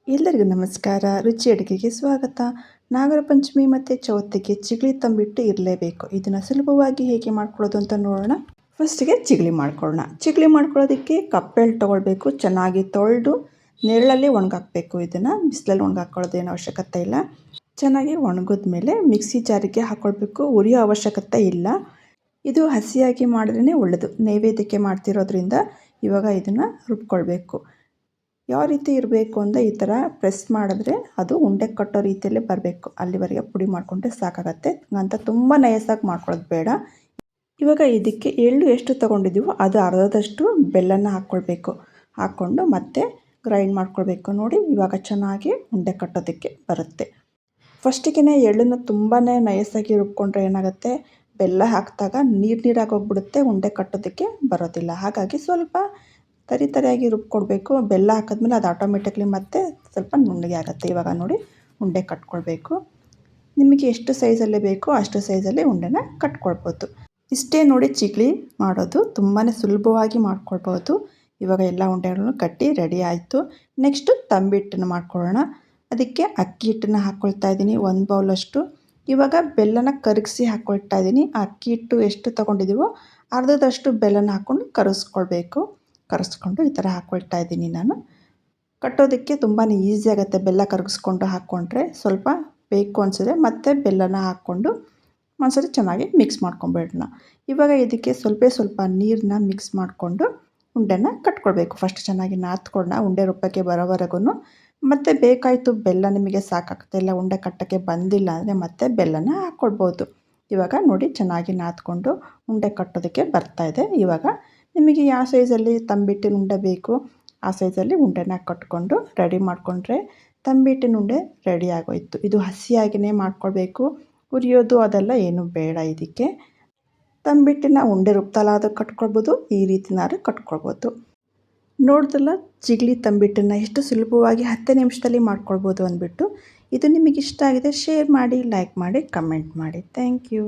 ಎಲ್ಲರಿಗೂ ನಮಸ್ಕಾರ. ರುಚಿ ಅಡುಗೆಗೆ ಸ್ವಾಗತ. ನಾಗರ ಪಂಚಮಿ ಮತ್ತು ಚೌತಿಗೆ ಚಿಗಳಿ ತಂಬಿಟ್ಟು ಇರಲೇಬೇಕು. ಇದನ್ನು ಸುಲಭವಾಗಿ ಹೇಗೆ ಮಾಡ್ಕೊಳ್ಳೋದು ಅಂತ ನೋಡೋಣ. ಫಸ್ಟಿಗೆ ಚಿಗಳಿ ಮಾಡ್ಕೊಳ್ಳೋಣ. ಚಿಗಳಿ ಮಾಡ್ಕೊಳ್ಳೋದಕ್ಕೆ ಕಪ್ಪೆಳ್ಳು ತೊಗೊಳ್ಬೇಕು. ಚೆನ್ನಾಗಿ ತೊಳೆದು ನೆರಳಲ್ಲಿ ಒಣಗಾಕಬೇಕು. ಇದನ್ನು ಬಿಸಿಲಲ್ಲಿ ಒಣಗಾಕೊಳ್ಳೋದೇನು ಅವಶ್ಯಕತೆ ಇಲ್ಲ. ಚೆನ್ನಾಗಿ ಒಣಗಿದ ಮೇಲೆ ಮಿಕ್ಸಿ ಜಾರಿಗೆ ಹಾಕ್ಕೊಳ್ಬೇಕು. ಉರಿಯೋ ಅವಶ್ಯಕತೆ ಇಲ್ಲ. ಇದು ಹಸಿಯಾಗಿ ಮಾಡಿದ್ರೇ ಒಳ್ಳೆಯದು. ನೈವೇದ್ಯಕ್ಕೆ ಮಾಡ್ತಿರೋದ್ರಿಂದ ಇವಾಗ ಇದನ್ನು ರುಬ್ಕೊಳ್ಬೇಕು. ಯಾವ ರೀತಿ ಇರಬೇಕು ಅಂದರೆ ಈ ಥರ ಪ್ರೆಸ್ ಮಾಡಿದ್ರೆ ಅದು ಉಂಡೆ ಕಟ್ಟೋ ರೀತಿಯಲ್ಲೇ ಬರಬೇಕು. ಅಲ್ಲಿವರೆಗೆ ಪುಡಿ ಮಾಡಿಕೊಂಡ್ರೆ ಸಾಕಾಗತ್ತೆ. ಅಂತ ತುಂಬ ನಯಸಾಗಿ ಮಾಡ್ಕೊಳ್ಳೋದು ಬೇಡ. ಇವಾಗ ಇದಕ್ಕೆ ಎಳ್ಳು ಎಷ್ಟು ತೊಗೊಂಡಿದ್ದೀವೋ ಅದು ಅರ್ಧದಷ್ಟು ಬೆಲ್ಲನ ಹಾಕ್ಕೊಳ್ಬೇಕು. ಹಾಕ್ಕೊಂಡು ಮತ್ತೆ ಗ್ರೈಂಡ್ ಮಾಡ್ಕೊಳ್ಬೇಕು. ನೋಡಿ ಇವಾಗ ಚೆನ್ನಾಗಿ ಉಂಡೆ ಕಟ್ಟೋದಕ್ಕೆ ಬರುತ್ತೆ. ಫಸ್ಟಿಗೆ ಎಳ್ಳನ್ನು ತುಂಬಾ ನಯಸಾಗಿ ರುಬ್ಕೊಂಡ್ರೆ ಏನಾಗುತ್ತೆ, ಬೆಲ್ಲ ಹಾಕಿದಾಗ ನೀರಾಗಿ ಹೋಗ್ಬಿಡುತ್ತೆ, ಉಂಡೆ ಕಟ್ಟೋದಕ್ಕೆ ಬರೋದಿಲ್ಲ. ಹಾಗಾಗಿ ಸ್ವಲ್ಪ ತರಿಯಾಗಿ ರುಬ್ಕೊಳ್ಬೇಕು. ಬೆಲ್ಲ ಹಾಕಿದ್ಮೇಲೆ ಅದು ಆಟೋಮೆಟಿಕ್ಲಿ ಮತ್ತೆ ಸ್ವಲ್ಪ ನುಣ್ಣಗೆ ಆಗುತ್ತೆ. ಇವಾಗ ನೋಡಿ ಉಂಡೆ ಕಟ್ಕೊಳ್ಬೇಕು. ನಿಮಗೆ ಎಷ್ಟು ಸೈಜಲ್ಲಿ ಬೇಕೋ ಅಷ್ಟು ಸೈಜಲ್ಲಿ ಉಂಡೆನ ಕಟ್ಕೊಳ್ಬೋದು. ಇಷ್ಟೇ ನೋಡಿ ಚಿಗಳಿ ಮಾಡೋದು. ತುಂಬಾ ಸುಲಭವಾಗಿ ಮಾಡ್ಕೊಳ್ಬೋದು. ಇವಾಗ ಎಲ್ಲ ಉಂಡೆಗಳನ್ನು ಕಟ್ಟಿ ರೆಡಿ ಆಯಿತು. ನೆಕ್ಸ್ಟು ತಂಬಿಟ್ಟನ್ನು ಮಾಡ್ಕೊಳ್ಳೋಣ. ಅದಕ್ಕೆ ಅಕ್ಕಿ ಹಿಟ್ಟನ್ನು ಹಾಕ್ಕೊಳ್ತಾ ಇದ್ದೀನಿ 1 ಬೌಲಷ್ಟು. ಇವಾಗ ಬೆಲ್ಲನ ಕರಗಿಸಿ ಹಾಕ್ಕೊಳ್ತಾ ಇದ್ದೀನಿ. ಅಕ್ಕಿ ಹಿಟ್ಟು ಎಷ್ಟು ತೊಗೊಂಡಿದ್ದೀವೋ ಅರ್ಧದಷ್ಟು ಬೆಲ್ಲನ ಹಾಕ್ಕೊಂಡು ಕರಗಿಸ್ಕೊಂಡು ಈ ಥರ ಹಾಕ್ಕೊಳ್ತಾ ಇದ್ದೀನಿ ನಾನು. ಕಟ್ಟೋದಕ್ಕೆ ತುಂಬಾ ಈಸಿ ಆಗುತ್ತೆ. ಬೆಲ್ಲ ಕರಗಿಸ್ಕೊಂಡು ಹಾಕ್ಕೊಂಡ್ರೆ ಸ್ವಲ್ಪ ಬೇಕು ಅನಿಸಿದ್ರೆ ಮತ್ತೆ ಬೆಲ್ಲನ ಹಾಕ್ಕೊಂಡು ಒಂದ್ಸರಿ ಚೆನ್ನಾಗಿ ಮಿಕ್ಸ್ ಮಾಡ್ಕೊಂಬಿಡೋಣ. ಇವಾಗ ಇದಕ್ಕೆ ಸ್ವಲ್ಪ ನೀರನ್ನ ಮಿಕ್ಸ್ ಮಾಡಿಕೊಂಡು ಉಂಡೆನ ಕಟ್ಕೊಳ್ಬೇಕು. ಫಸ್ಟ್ ಚೆನ್ನಾಗಿ ನಾದ್ಕೊಳ್ಳೋಣ ಉಂಡೆ ರೂಪಕ್ಕೆ ಬರೋವರೆಗೂ. ಮತ್ತು ಬೇಕಾಯಿತು ಬೆಲ್ಲ ನಿಮಗೆ ಸಾಕಾಗ್ತಾ ಇಲ್ಲ, ಉಂಡೆ ಕಟ್ಟೋಕ್ಕೆ ಬಂದಿಲ್ಲ ಅಂದರೆ ಮತ್ತೆ ಬೆಲ್ಲನ ಹಾಕ್ಕೊಳ್ಬೋದು. ಇವಾಗ ನೋಡಿ ಚೆನ್ನಾಗಿ ನಾದ್ಕೊಂಡು ಉಂಡೆ ಕಟ್ಟೋದಕ್ಕೆ ಬರ್ತಾಯಿದೆ. ಇವಾಗ ನಿಮಗೆ ಯಾವ ಸೈಜಲ್ಲಿ ತಂಬಿಟ್ಟಿನ ಉಂಡೆ ಬೇಕು ಆ ಸೈಜಲ್ಲಿ ಉಂಡೆನ ಕಟ್ಕೊಂಡು ರೆಡಿ ಮಾಡಿಕೊಂಡ್ರೆ ತಂಬಿಟ್ಟಿನ ಉಂಡೆ ರೆಡಿ ಆಗೋಯ್ತು. ಇದು ಹಸಿಯಾಗಿಯೇ ಮಾಡ್ಕೊಳ್ಬೇಕು. ಉರಿಯೋದು ಅದೆಲ್ಲ ಏನು ಬೇಡ. ಇದಕ್ಕೆ ತಂಬಿಟ್ಟಿನ ಉಂಡೆ ರುಬ್ತಲಾದರೂ ಕಟ್ಕೊಳ್ಬೋದು, ಈ ರೀತಿನಾದ್ರೂ ಕಟ್ಕೊಳ್ಬೋದು. ನೋಡ್ದಲ್ಲ ಚಿಗಳಿ ತಂಬಿಟ್ಟನ್ನು ಎಷ್ಟು ಸುಲಭವಾಗಿ 10 ನಿಮಿಷದಲ್ಲಿ ಮಾಡ್ಕೊಳ್ಬೋದು ಅಂದ್ಬಿಟ್ಟು. ಇದು ನಿಮಗೆ ಇಷ್ಟ ಆಗಿದೆ ಶೇರ್ ಮಾಡಿ, ಲೈಕ್ ಮಾಡಿ, ಕಮೆಂಟ್ ಮಾಡಿ. Thank you.